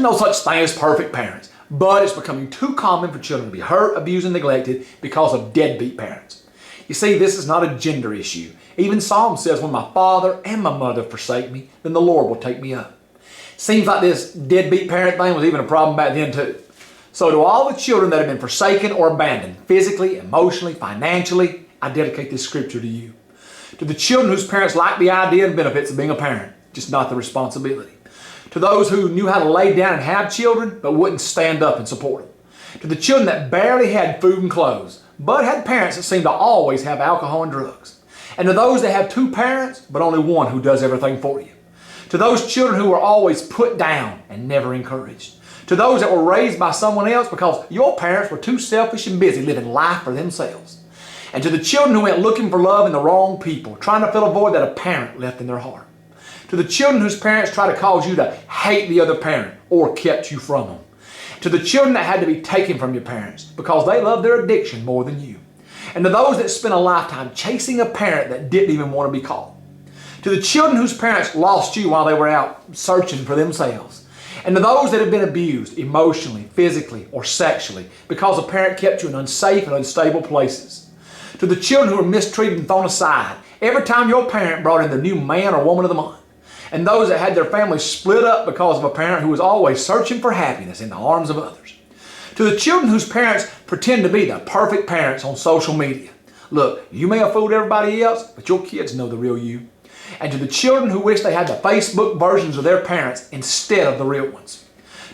no such thing as perfect parents, but it's becoming too common for children to be hurt, abused, and neglected because of deadbeat parents. You see, this is not a gender issue. Even Psalm says, when my father and my mother forsake me, then the Lord will take me up. Seems like this deadbeat parent thing was even a problem back then too. So to all the children that have been forsaken or abandoned, physically, emotionally, financially, I dedicate this scripture to you. To the children whose parents like the idea and benefits of being a parent, just not the responsibility. To those who knew how to lay down and have children, but wouldn't stand up and support them. To the children that barely had food and clothes, but had parents that seemed to always have alcohol and drugs. And to those that have two parents, but only one who does everything for you. To those children who were always put down and never encouraged. To those that were raised by someone else because your parents were too selfish and busy living life for themselves. And to the children who went looking for love in the wrong people, trying to fill a void that a parent left in their heart. To the children whose parents tried to cause you to hate the other parent or kept you from them. To the children that had to be taken from your parents because they loved their addiction more than you. And to those that spent a lifetime chasing a parent that didn't even want to be caught. To the children whose parents lost you while they were out searching for themselves. And to those that have been abused emotionally, physically, or sexually because a parent kept you in unsafe and unstable places. To the children who were mistreated and thrown aside every time your parent brought in the new man or woman of the month. And those that had their families split up because of a parent who was always searching for happiness in the arms of others. To the children whose parents pretend to be the perfect parents on social media. Look, you may have fooled everybody else, but your kids know the real you. And to the children who wish they had the Facebook versions of their parents instead of the real ones.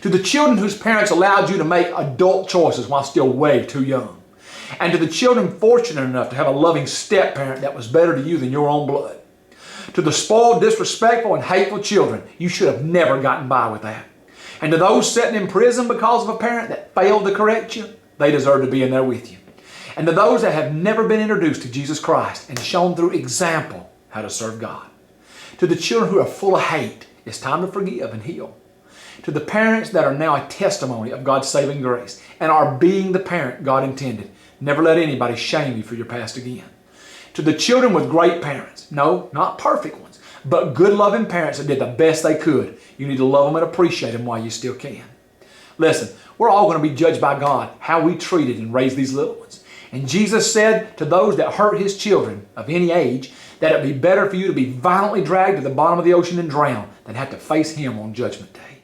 To the children whose parents allowed you to make adult choices while still way too young. And to the children fortunate enough to have a loving step-parent that was better to you than your own blood. To the spoiled, disrespectful, and hateful children, you should have never gotten by with that. And to those sitting in prison because of a parent that failed to correct you, they deserve to be in there with you. And to those that have never been introduced to Jesus Christ and shown through example how to serve God. To the children who are full of hate, it's time to forgive and heal. To the parents that are now a testimony of God's saving grace and are being the parent God intended, never let anybody shame you for your past again. To the children with great parents, no, not perfect ones, but good loving parents that did the best they could, you need to love them and appreciate them while you still can. Listen, we're all going to be judged by God how we treated and raised these little ones. And Jesus said to those that hurt His children of any age that it would be better for you to be violently dragged to the bottom of the ocean and drowned than have to face Him on Judgment Day.